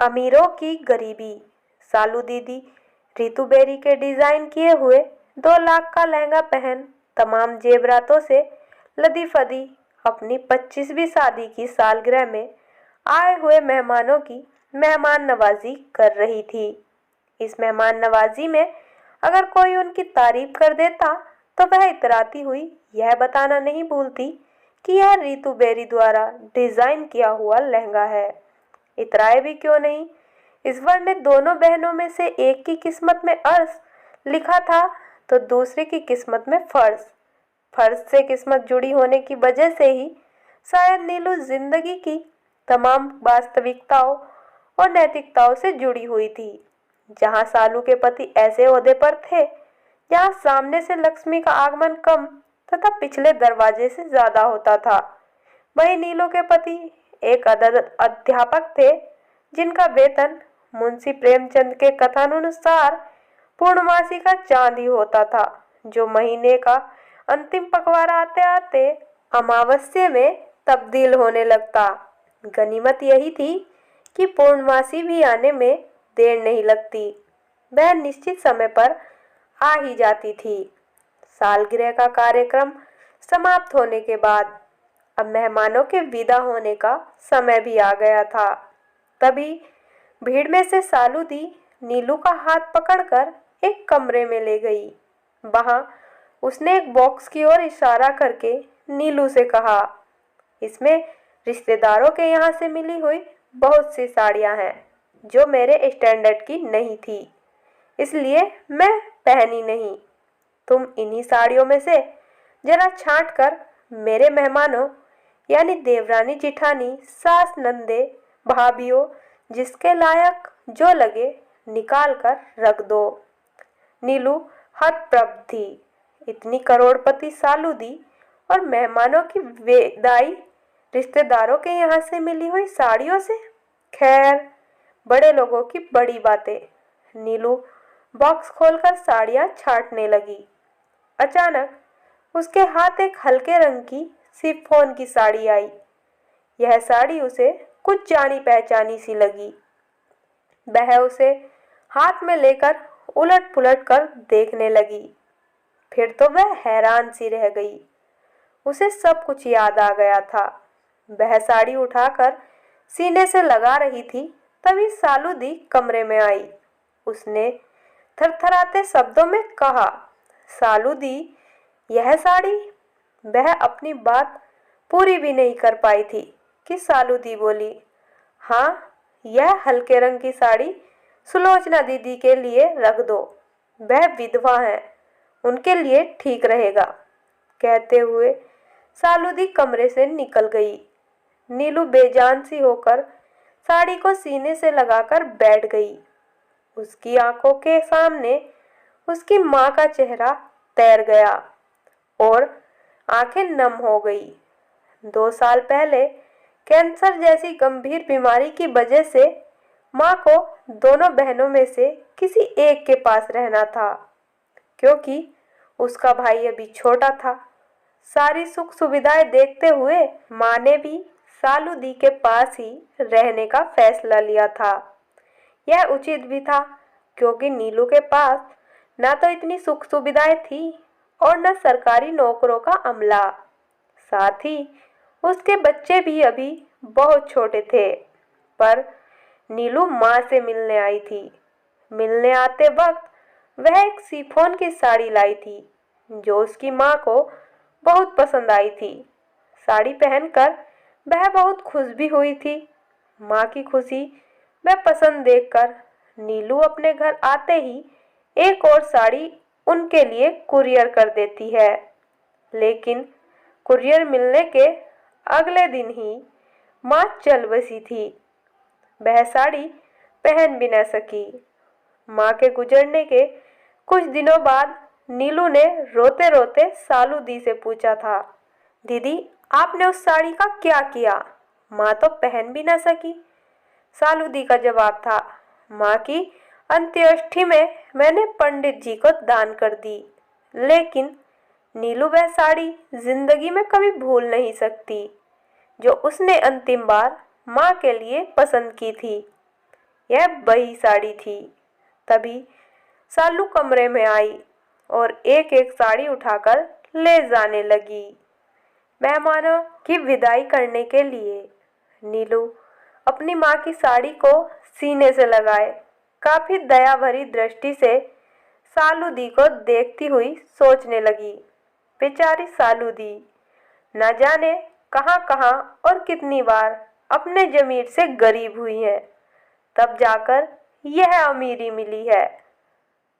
अमीरों की गरीबी। सालू दीदी रितु बेरी के डिजाइन किए हुए 2 लाख का लहंगा पहन तमाम जेवरातों से लदी फदी अपनी 25वीं शादी की सालगिरह में आए हुए मेहमानों की मेहमान नवाजी कर रही थी। इस मेहमान नवाजी में अगर कोई उनकी तारीफ कर देता तो वह इतराती हुई यह बताना नहीं भूलती कि यह रितु बेरी द्वारा डिजाइन किया हुआ लहंगा है। इतराए भी क्यों नहीं, ईश्वर ने दोनों बहनों में से एक की किस्मत में अर्श लिखा था तो दूसरे की किस्मत में फर्ज। फर्ज से किस्मत जुड़ी होने की वजह से ही शायद नीलू जिंदगी की तमाम वास्तविकताओं और नैतिकताओं से जुड़ी हुई थी। जहां सालू के पति ऐसे ओहदे पर थे जहां सामने से लक्ष्मी का आगमन कम तथा पिछले दरवाजे से ज्यादा होता था, वहीं नीलू के पति एक अध्यापक थे जिनका वेतन मुंशी प्रेमचंद के कथनानुसार पूर्णमासी का चांद ही होता था, जो महीने का अंतिम पखवाड़ा आते आते अमावस्या में तब्दील होने लगता। गनीमत यही थी कि पूर्णमासी भी आने में देर नहीं लगती, वह निश्चित समय पर आ ही जाती थी। सालगिरह का कार्यक्रम समाप्त होने के बाद अब मेहमानों के विदा होने का समय भी आ गया था। तभी भीड़ में से सालू दी नीलू का हाथ पकड़कर एक कमरे में ले गई। वहां उसने एक बॉक्स की ओर इशारा करके नीलू से कहा, इसमें रिश्तेदारों के यहाँ से मिली हुई बहुत सी साड़ियाँ हैं जो मेरे स्टैंडर्ड की नहीं थी, इसलिए मैं पहनी नहीं। तुम इन्हीं साड़ियों में से जरा छांट कर मेरे मेहमानों यानी देवरानी जिठानी सास नंदे भाभियों जिसके लायक जो लगे निकाल कर रख दो। नीलू हतप्रभ थी। इतनी करोड़पति सालू दी और मेहमानों की विदाई रिश्तेदारों के यहाँ से मिली हुई साड़ियों से। खैर, बड़े लोगों की बड़ी बातें। नीलू बॉक्स खोलकर साड़ियाँ छांटने लगी। अचानक उसके हाथ एक हल्के रंग की शिफॉन की साड़ी आई। यह साड़ी उसे कुछ जानी पहचानी सी लगी। वह उसे हाथ में लेकर उलट पुलट कर देखने लगी। फिर तो वह हैरान सी रह गई। उसे सब कुछ याद आ गया था। वह साड़ी उठाकर सीने से लगा रही थी, तभी सालू दी कमरे में आई। उसने थरथराते शब्दों में कहा, सालू दी, यह साड़ी। वह अपनी बात पूरी भी नहीं कर पाई थी कि सालू दी बोली, हाँ, यह हल्के रंग की साड़ी सुलोचना दीदी के लिए रख दो, वह विधवा हैं, उनके लिए ठीक रहेगा। कहते हुए सालू दी कमरे से निकल गई। नीलू बेजान सी होकर साड़ी को सीने से लगाकर बैठ गई। उसकी आंखों के सामने उसकी माँ का चेहरा तैर गया और आंखें नम हो गई। 2 साल पहले कैंसर जैसी गंभीर बीमारी की वजह से माँ को दोनों बहनों में से किसी एक के पास रहना था, क्योंकि उसका भाई अभी छोटा था। सारी सुख सुविधाएं देखते हुए माँ ने भी सालू दी के पास ही रहने का फैसला लिया था। यह उचित भी था, क्योंकि नीलू के पास न तो इतनी सुख सुविधाएं थी और न सरकारी नौकरों का अमला। साथ ही उसके बच्चे भी अभी बहुत छोटे थे। पर नीलू माँ से मिलने आई थी। मिलने आते वक्त वह एक शिफॉन की साड़ी लाई थी जो उसकी माँ को बहुत पसंद आई थी। साड़ी पहनकर वह बहुत खुश भी हुई थी। माँ की खुशी वह पसंद देखकर नीलू अपने घर आते ही एक और साड़ी उनके लिए कुरियर कर देती है। लेकिन कुरियर मिलने के अगले दिन ही माँ चल बसी थी। वह साड़ी पहन भी न सकी। माँ के गुजरने के कुछ दिनों बाद नीलू ने रोते रोते सालू दी से पूछा था, दीदी, आपने उस साड़ी का क्या किया? माँ तो पहन भी न सकी। सालू दी का जवाब था, माँ की अंत्येष्टि में मैंने पंडित जी को दान कर दी। लेकिन नीलू वह साड़ी जिंदगी में कभी भूल नहीं सकती जो उसने अंतिम बार माँ के लिए पसंद की थी। यह वही साड़ी थी। तभी सालू कमरे में आई और एक एक साड़ी उठाकर ले जाने लगी। मेहमानों की विदाई करने के लिए नीलू अपनी माँ की साड़ी को सीने से लगाए काफी दया भरी दृष्टि से सालू दी को देखती हुई सोचने लगी, बेचारी सालू दी न जाने कहाँ कहाँ और कितनी बार अपने जमीर से गरीब हुई है, तब जाकर यह अमीरी मिली है।